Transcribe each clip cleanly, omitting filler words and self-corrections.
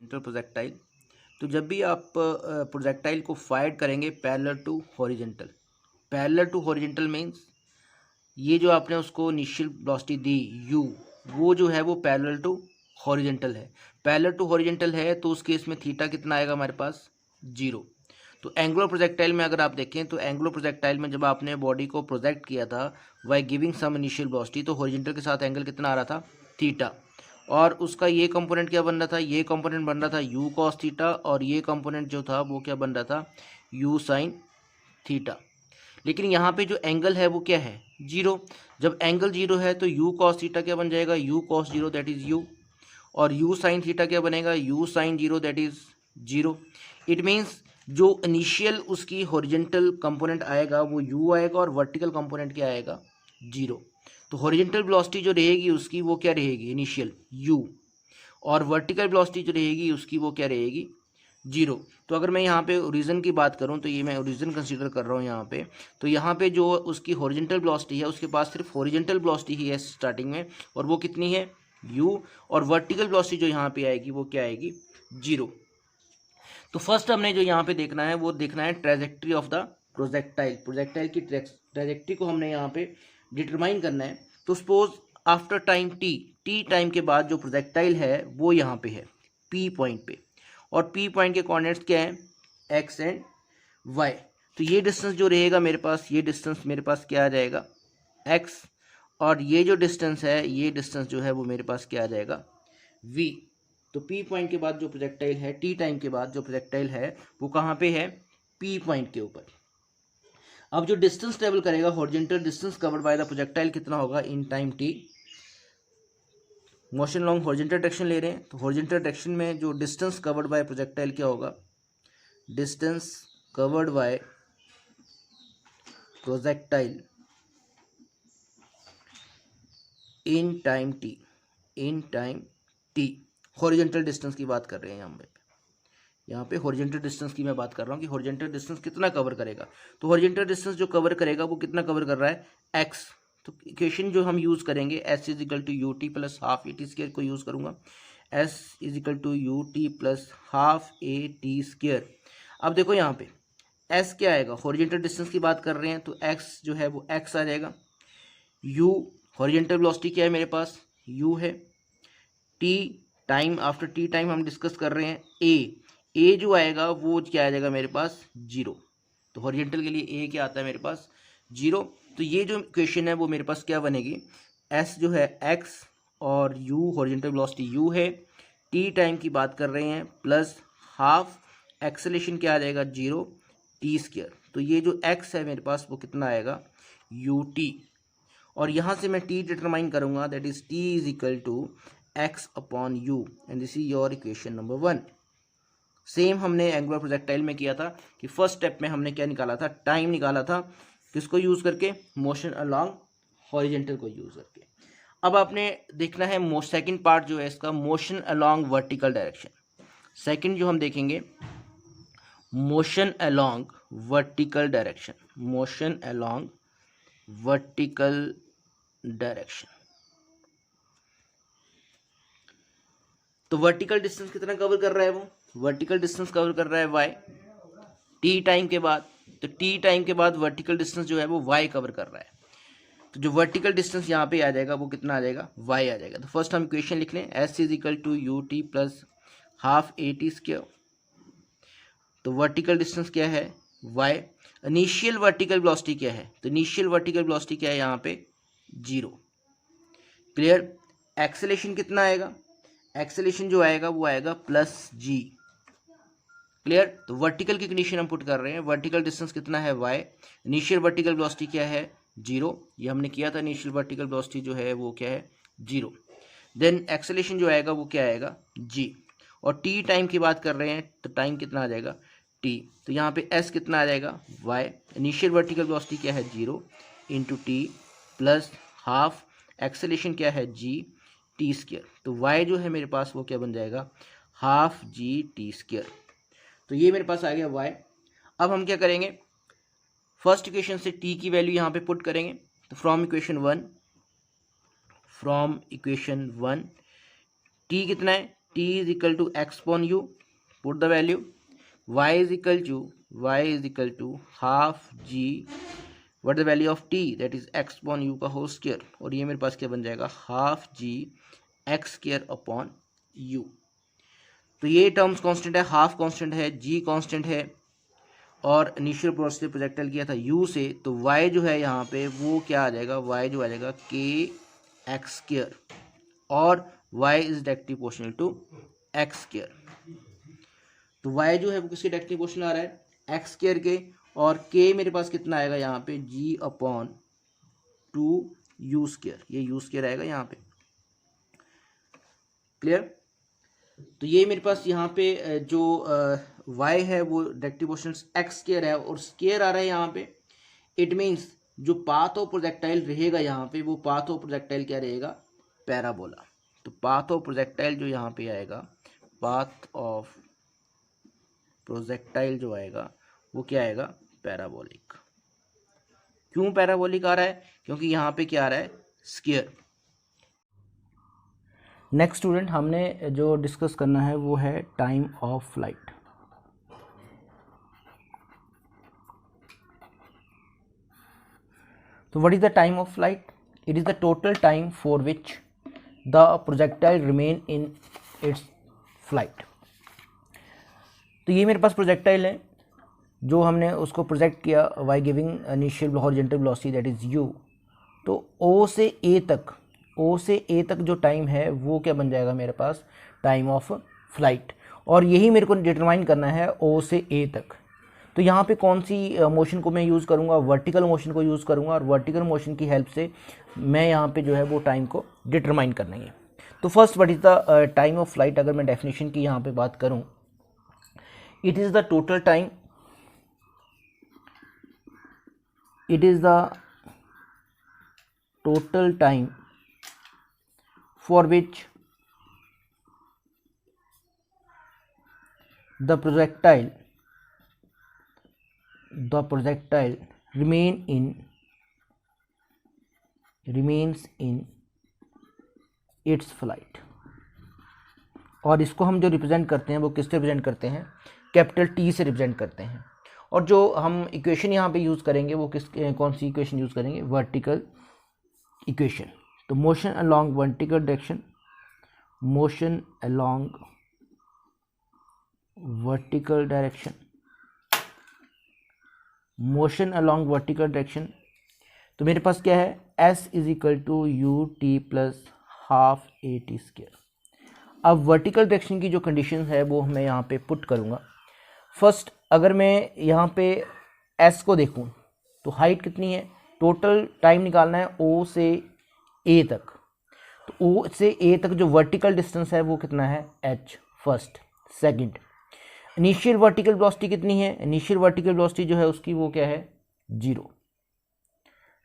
Inter projectile. तो जब भी आप प्रोजेक्टाइल को फायर करेंगे parallel to horizontal, parallel to horizontal means ये जो आपने उसको इनिशियल वेलोसिटी दी u, वो जो है वो पैरेलल टू हॉरिजेंटल है। पैरेलल टू हॉरिजेंटल है तो उस केस में थीटा कितना आएगा हमारे पास, 0। तो एंगुलर प्रोजेक्टाइल में अगर आप देखें तो एंगुलर प्रोजेक्टाइल में जब आपने बॉडी को प्रोजेक्ट किया था by giving some initial velocity, तो हॉरिजेंटल के साथ एंगल कितना आ रहा था, थीटा। और उसका ये कंपोनेंट क्या बन रहा था, ये कंपोनेंट बन रहा था u cos थीटा, और ये कंपोनेंट जो था वो क्या बन रहा था, u sin थीटा। लेकिन यहाँ पे जो एंगल है वो क्या है, 0। जब एंगल 0 है तो u cos थीटा क्या बन जाएगा, u cos 0 that is u, और u sin थीटा क्या बनेगा, u sin 0 that is 0। It means जो इनिशियल उसकी हॉरिजेंटल कंपोनेंट आएगा वो u आएगा और वर्टिकल कंपोनेंट क्या आएगा, 0। तो हॉरिजेंटल वेलोसिटी जो रहेगी उसकी वो क्या रहेगी, इनिशियल u, और वर्टिकल वेलोसिटी जो रहेगी उसकी वो क्या रहेगी, 0। तो अगर मैं यहाँ पे ओरिजिन की बात करूँ तो ये मैं ओरिजिन कंसीडर कर रहा हूँ यहाँ पे, तो यहाँ पे जो उसकी हॉरिजेंटल वेलोसिटी है उसके पास सिर्फ हॉरिजेंटल वेलोसिटी ही है स्टार्टिंग में, और वो कितनी है, u, और वर्टिकल वेलोसिटी जो यहाँ पे आएगी वो क्या आएगी, 0। तो फर्स्ट हमने जो यहाँ पे देखना है वो देखना है trajectory of the projectile, projectile की ट्रेजेक्ट्री को हमने यहाँ पे डिटरमाइन करना है। तो suppose after time T time के बाद जो प्रोजेक्टाइल है वो यहाँ पे है पी पॉइंट पे, और पी पॉइंट के कोऑर्डिनेट्स क्या है, एक्स एंड वाई। तो ये डिस्टेंस जो रहेगा मेरे पास, ये डिस्टेंस मेरे पास क्या आ जाएगा, एक्स, और ये जो डिस्टेंस है, ये डिस्टेंस जो है वो मेरे पास क्या आ जाएगा, वी। तो पी पॉइंट के बाद जो प्रोजेक्टाइल है, टी टाइम के बाद जो प्रोजेक्टाइल है वो कहाँ पे है, पी पॉइंट के ऊपर। अब जो डिस्टेंस ट्रेवल करेगा, horizontal distance covered by the projectile कितना होगा in time T, motion long horizontal direction ले रहे हैं तो हॉरिजॉन्टल डायरेक्शन में जो डिस्टेंस कवर्ड बाय प्रोजेक्टाइल क्या होगा, distance covered by projectile in time T, in time T, horizontal distance की बात कर रहे हैं यहाँ पे हॉरिजॉन्टल डिस्टेंस की मैं बात कर रहा हूँ कि हॉरिजॉन्टल डिस्टेंस कितना कवर करेगा। तो हॉरिजॉन्टल डिस्टेंस जो कवर करेगा वो कितना कवर कर रहा है, x। तो इक्वेशन जो हम यूज़ करेंगे s is equal to u t plus half a t square को यूज़ करूँगा, s is equal to u t plus half a t square. अब देखो यहाँ पे s क्या आएगा, हॉरिजॉन्टल डिस्टेंस की बात कर रहे हैं तो x जो है वो x आ जाएगा, u हॉरिजॉन्टल वेलोसिटी क्या है मेरे पास, u है, t time after t time हम डिस्कस कर रहे हैं a जो आएगा वो क्या आ जाएगा मेरे पास, 0। तो हॉरिजॉन्टल के लिए a क्या आता है मेरे पास, 0। तो ये जो इक्वेशन है वो मेरे पास क्या बनेगी, s जो है x और u हॉरिजॉन्टल वेलोसिटी u है, t टाइम की बात कर रहे हैं, प्लस हाफ एक्सेलेरेशन क्या आ जाएगा, 0 t स्क्वायर। तो ये जो x है मेरे पास वो कितना आएगा, ut, और यहाँ से मैं t डिटरमाइन करूँगा, that is t is equal to x upon u, and this is your equation number 1। Same हमने एंगुलर प्रोजेक्टाइल में किया था कि फर्स्ट स्टेप में हमने क्या निकाला था, टाइम निकाला था, किसको यूज़ करके, मोशन अलोंग हॉरिजॉन्टल को यूज़ करके। अब आपने देखना है सेकंड पार्ट जो है इसका, motion along vertical direction. Second जो हम देखेंगे, motion along vertical direction, motion along vertical direction. तो वर्टिकल डिस्टेंस कितना कवर कर रहा है वो, वर्टिकल डिस्टेंस कवर कर रहा है y टी टाइम के बाद। तो टी टाइम के बाद वर्टिकल डिस्टेंस जो है वो y कवर कर रहा है। तो जो वर्टिकल डिस्टेंस यहाँ पे आ जाएगा वो कितना आ जाएगा, y आ जाएगा। तो फर्स्ट हम इक्वेशन लिख लें, s is equal to u t plus half a t square. तो वर्टिकल डिस्टेंस क्या है, y। इनिशियल वर्टिकल वेलोसिटी क्या है, तो इनिशियल वर्टिकल वेलोसिटी क्या है यहाँ पे, 0। क्लियर। एक्सेलेरेशन कितना आएगा, एक्सेलेरेशन जो आएगा वो आएगा प्लस g। क्लियर। तो वर्टिकल की कंडीशन हम पुट कर रहे हैं, वर्टिकल डिस्टेंस कितना है y, इनिशियल वर्टिकल वेलोसिटी क्या है, 0। ये हमने किया था, इनिशियल वर्टिकल वेलोसिटी जो है वो क्या है, 0। देन एक्सेलेरेशन जो आएगा वो क्या आएगा, g, और t टाइम की बात कर रहे हैं तो टाइम कितना आ जाएगा, t। तो यहाँ पे s कितना आ जाएगा, y, इनिशियल वर्टिकल वेलोसिटी क्या है, 0 into t plus half acceleration क्या है, g टी स्क्वायर। तो y जो है मेरे पास वो क्या बन जाएगा, हाफ g टी स्क्वायर। तो ये मेरे पास आ गया y। अब हम क्या करेंगे, फर्स्ट इक्वेशन से t की वैल्यू यहाँ पे पुट करेंगे। तो फ्रॉम इक्वेशन वन t कितना है, t is equal to x upon u, put the value, y is equal to half g, what the value of t, that is x upon u का whole square, और ये मेरे पास क्या बन जाएगा, half g x square upon u. तो ये टर्म्स कांस्टेंट है, हाफ कांस्टेंट है, जी कांस्टेंट है, और इनिशियल वेलोसिटी प्रोजेक्टाइल किया था u से, तो y जो है यहाँ पे वो क्या आ जाएगा, y जो आ जाएगा k एक्स स्क्वायर, और y is directly proportional to x square. तो y जो है वो किसके डायरेक्टली प्रोपोर्शनल आ रहा है, एक्स स्क्वायर के, और k मेरे पास कितना आएगा यहाँ पे, g अपॉन 2u स्क्वायर, ये u स्क्वायर आएगा यहाँ पे। क्लियर। तो ये मेरे पास यहाँ पे जो y है वो डायरेक्टली प्रोपोर्शनल एक्स स्क्वायर है, और स्क्वायर आ रहा है यहाँ पे। इट मीन्स जो पाथ ऑफ प्रोजेक्टाइल रहेगा यहाँ पे, वो पाथ ऑफ प्रोजेक्टाइल क्या रहेगा, पैराबोला। तो पाथ ऑफ प्रोजेक्टाइल जो यहाँ पे आएगा, पाथ ऑफ प्रोजेक्टाइल जो आएगा वो क्या आएगा, पैराबोलिक। क्यों पैराबोलिक आ रहा है, क्योंकि यहाँ पे क्या आ रहा है, स्क्वायर। नेक्स्ट स्टूडेंट, हमने जो डिस्कस करना है वो है टाइम ऑफ फ्लाइट। तो what is the time of flight? It is the total time for which the projectile remain in its flight. तो ये मेरे पास प्रोजेक्टाइल है, जो हमने उसको प्रोजेक्ट किया by giving initial horizontal velocity that is u। तो O से A तक जो टाइम है वो क्या बन जाएगा मेरे पास, टाइम ऑफ फ्लाइट। और यही मेरे को डिटरमाइन करना है O से A तक। तो यहाँ पे कौन सी मोशन को मैं यूज़ करूँगा, वर्टिकल मोशन को यूज़ करूँगा, और वर्टिकल मोशन की हेल्प से मैं यहाँ पे जो है वो टाइम को डिटरमाइन करना है। तो first what is the time of flight, अगर मैं डेफिनेशन की यहाँ पे बात करूँ, it is the total time, it is the total time for which the projectile remains in its flight। और इसको हम जो रिप्रेजेंट करते हैं वो किससे रिप्रेजेंट करते हैं, कैपिटल T से रिप्रेजेंट करते हैं। और जो हम इक्वेशन यहाँ पे यूज़ करेंगे वो कौन सी इक्वेशन यूज़ करेंगे, वर्टिकल इक्वेशन। तो motion along vertical direction, motion along vertical direction, motion along vertical direction. तो मेरे पास क्या है, S is equal to u t plus half a t square. अब वर्टिकल डायरेक्शन की जो कंडीशन है वो मैं यहाँ पे पुट करूँगा। फर्स्ट अगर मैं यहाँ पे S को देखूँ तो हाइट कितनी है, टोटल टाइम निकालना है O से A तक। तो O से A तक जो वर्टिकल डिस्टेंस है वो कितना है, h first. Second, initial vertical velocity कितनी है, इनिशियल वर्टिकल वेलोसिटी जो है उसकी वो क्या है, 0।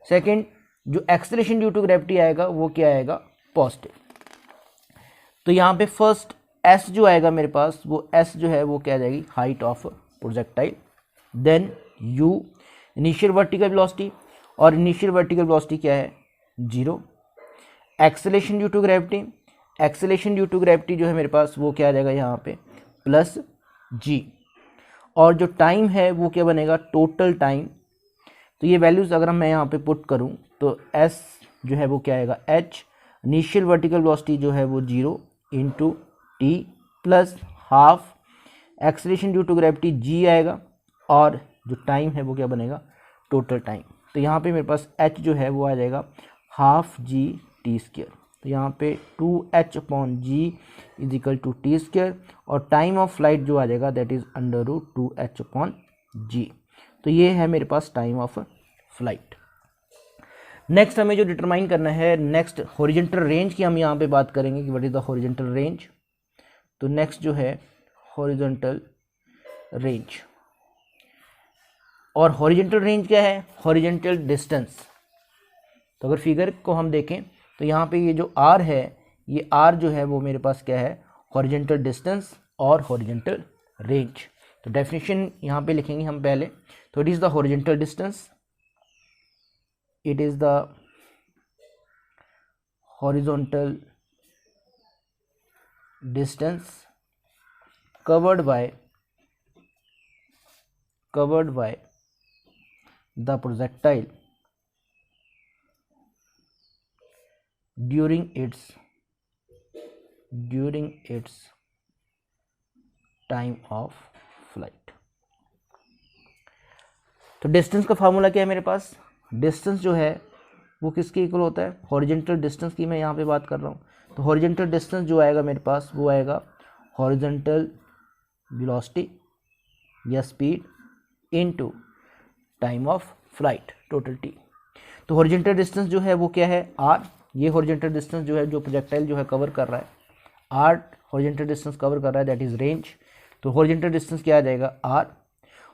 सेकंड, जो एक्सेलरेशन ड्यू टू ग्रेविटी आएगा वो क्या आएगा, पॉजिटिव। तो यहाँ पे फर्स्ट S जो आएगा मेरे पास, वो S जो है वो क्या आ जाएगी, height of projectile. Then U initial vertical velocity, और इनिशियल वर्टिकल वेलोसिटी क्या है, 0। Acceleration due to gravity, acceleration due to gravity जो है मेरे पास वो क्या आ जाएगा यहाँ पे, प्लस G। और जो टाइम है वो क्या बनेगा, टोटल टाइम। तो ये वैल्यूज़ अगर मैं यहाँ पे पुट करूँ तो S जो है वो क्या आएगा, h, इनिशियल वर्टिकल वेलोसिटी जो है वो 0 into t plus half acceleration due to gravity g आएगा, और जो टाइम है वो क्या बनेगा, टोटल टाइम। तो यहाँ पे मेरे पास h जो है वो आ जाएगा हाफ जी टी स्क्वायर। तो यहाँ पे 2h upon G is equal to T square, और टाइम ऑफ फ्लाइट जो आ जाएगा that is under root 2h upon G. तो ये है मेरे पास टाइम ऑफ फ्लाइट। नेक्स्ट हमें जो डिटरमाइन करना है, नेक्स्ट हॉरिजॉन्टल रेंज की हम यहाँ पे बात करेंगे कि what is the horizontal range. तो नेक्स्ट जो है हॉरिजॉन्टल रेंज, और हॉरिजॉन्टल रेंज क्या है, हॉरिजॉन्टल डिस्टेंस। तो अगर फिगर को हम देखें तो यहाँ पे ये जो r है, ये r जो है वो मेरे पास क्या है, हॉरिजॉन्टल डिस्टेंस और हॉरिजॉन्टल रेंज। तो डेफिनेशन यहाँ पे लिखेंगे हम पहले। तो it is the horizontal distance, it is the horizontal distance covered by the projectile during its time of flight. तो डिस्टेंस का फार्मूला क्या है मेरे पास? डिस्टेंस जो है वो किसके इक्वल होता है? हॉरिजेंटल डिस्टेंस की मैं यहाँ पे बात कर रहा हूँ। तो हॉरिजेंटल डिस्टेंस जो आएगा मेरे पास वो आएगा हॉरिजेंटल वेलोसिटी या speed into time of flight, total T. तो हॉरिजेंटल डिस्टेंस जो है वो क्या है? आर। ये हॉरिजेंटल डिस्टेंस जो है जो प्रोजेक्टाइल जो है कवर कर रहा है, आर हॉरिजेंटल डिस्टेंस कवर कर रहा है, दैट इज रेंज। तो हॉरिजेंटल डिस्टेंस क्या आ जाएगा? आर।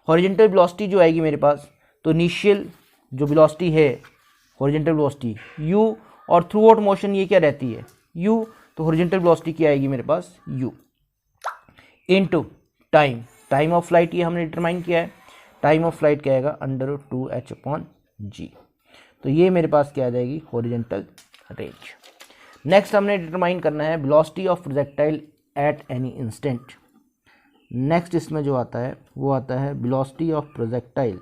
हॉरिजेंटल वेलोसिटी जो आएगी मेरे पास, तो इनिशियल जो वेलोसिटी है हॉरिजेंटल वेलोसिटी यू, और थ्रू आउट मोशन ये क्या रहती है? यू। तो हॉरिजेंटल वेलोसिटी क्या आएगी मेरे पास? U into time of flight, ये हमने डिटरमाइन किया है। टाइम ऑफ फ्लाइट क्या आएगा? √2h/g। तो ये मेरे पास क्या आ जाएगी? Horizontal range. नेक्स्ट हमने डिटरमाइन करना है velocity of projectile at any instant. Next इसमें जो आता है वो आता है velocity of projectile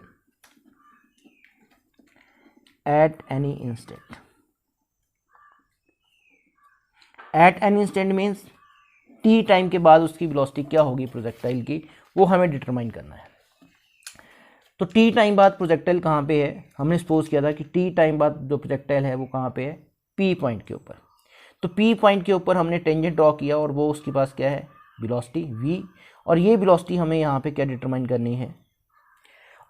at any instant. At any instant means T time के बाद उसकी वेलोसिटी क्या होगी प्रोजेक्टाइल की, वो हमें डिटरमाइन करना है। तो टी टाइम बाद प्रोजेक्टाइल कहाँ पे है? हमने सपोज किया था कि टी टाइम बाद जो प्रोजेक्टाइल है वो कहाँ पे है? पी पॉइंट के ऊपर। तो पी पॉइंट के ऊपर हमने टेंजेंट ड्रॉ किया और वो उसके पास क्या है? Velocity v। और ये वेलोसिटी हमें यहाँ पे क्या डिटरमाइन करनी है?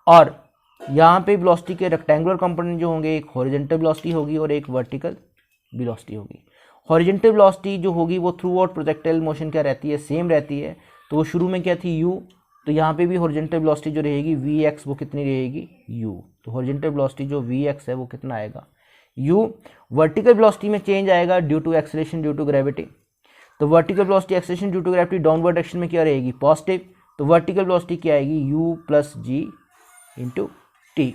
और यहाँ पे वेलोसिटी के रेक्टेंगुलर कंपोनेंट जो होंगे, एक हॉरिजेंटल वेलोसिटी होगी और एक वर्टिकल वेलोसिटी होगी। हॉरिजेंटल वेलोसिटी जो होगी वो थ्रू आउट प्रोजेक्टाइल मोशन क्या रहती है? सेम रहती है। तो वो शुरू में क्या थी? u। तो यहाँ पे भी हॉरिजेंटल वेलोसिटी जो रहेगी vx वो कितनी रहेगी? u। तो हॉरिजेंटल वेलोसिटी जो vx है वो कितना आएगा? u। वर्टिकल वेलोसिटी में चेंज आएगा due to acceleration due to gravity. तो vertical velocity acceleration due to gravity downward direction में क्या रहेगी? पॉजिटिव। तो वर्टिकल वेलोसिटी क्या आएगी? u+g into T.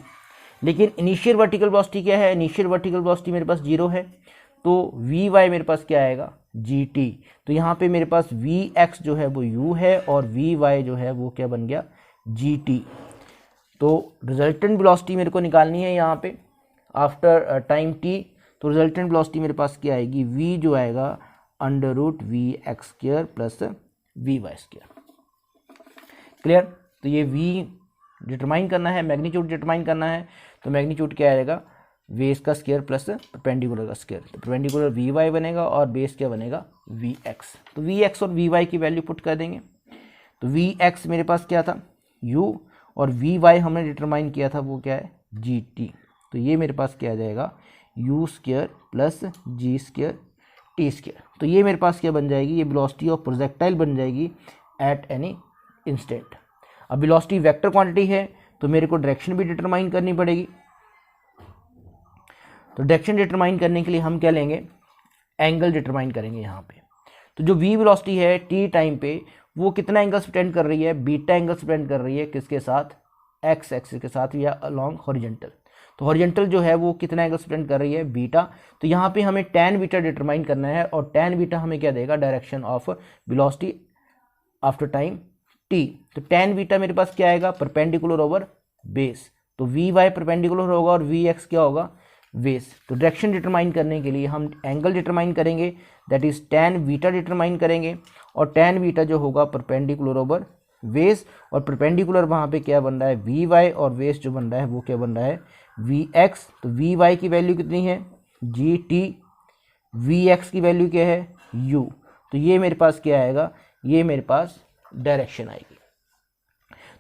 लेकिन इनिशियल वर्टिकल वेलोसिटी क्या है? इनिशियल वर्टिकल वेलोसिटी मेरे पास 0 है। तो vy मेरे पास क्या आएगा? gt। तो यहाँ पे मेरे पास vx जो है वो u है और vy जो है वो क्या बन गया? gt। तो रिजल्टेंट वेलोसिटी मेरे को निकालनी है यहाँ पे आफ्टर टाइम t। तो रिजल्टेंट वेलोसिटी मेरे पास क्या आएगी? v जो आएगा √vx² प्लस vy²। क्लियर? तो ये v डिटरमाइन करना है, मैग्नीट्यूड डिटरमाइन करना है। तो मैग्नीट्यूड क्या आएगा? बेस का स्क्वायर प्लस परपेंडिकुलर का स्क्वायर। तो परपेंडिकुलर vy बनेगा और बेस क्या बनेगा? vx। तो vx और vy की वैल्यू पुट कर देंगे। तो vx मेरे पास क्या था? u, और vy हमने डिटरमाइन किया था वो क्या है? gt। तो ये मेरे पास क्या आ जाएगा? u² plus g² t²। तो ये मेरे पास क्या बन जाएगी? ये वेलोसिटी ऑफ प्रोजेक्टाइल बन जाएगी एट एनी इंस्टेंट। अब वेलोसिटी वेक्टर क्वांटिटी है तो मेरे को डायरेक्शन भी डिटरमाइन करनी पड़ेगी। तो डायरेक्शन डिटरमाइन करने के लिए हम क्या लेंगे? एंगल डिटरमाइन करेंगे यहाँ पे। तो जो v वेलोसिटी है t टाइम पे वो कितना एंगल स्प्रेड कर रही है? बीटा एंगल स्प्रेड कर रही है। किसके साथ? x एक्सिस के साथ या अलोंग हॉरिजेंटल। तो हॉरिजेंटल जो है वो कितना एंगल स्प्रेड कर रही है? बीटा। तो यहाँ पे हमें tan बीटा डिटरमाइन करना है और tan बीटा हमें क्या देगा? Direction of velocity after time t। तो tan बीटा मेरे पास क्या आएगा? Perpendicular over base. तो vy परपेंडिकुलर होगा और vx क्या होगा? बेस। तो डायरेक्शन डिटरमाइन करने के लिए हम एंगल डिटरमाइन करेंगे, that is tan beta determine करेंगे। और tan बीटा जो होगा परपेंडिकुलर ओवर बेस, और परपेंडिकुलर वहाँ पे क्या बन रहा है? vy, और बेस जो बन रहा है वो क्या बन रहा है? vx। तो vy की वैल्यू कितनी है? gt। vx की वैल्यू क्या है? u। तो ये मेरे पास क्या आएगा? ये मेरे पास डायरेक्शन आएगी।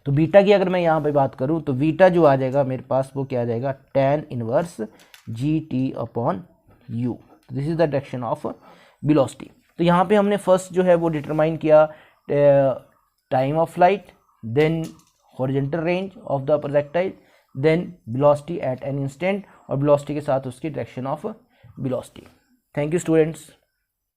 तो बीटा की अगर मैं यहाँ पे बात करूँ तो बीटा जो आ जाएगा मेरे पास वो क्या आ जाएगा? tan inverse gt/u। This is the direction of velocity. तो यहाँ पे हमने फर्स्ट जो है वो डिटरमाइन किया time of flight, then horizontal range of the projectile, then velocity at an instant, और वेलोसिटी के साथ उसकी direction of velocity. Thank you students.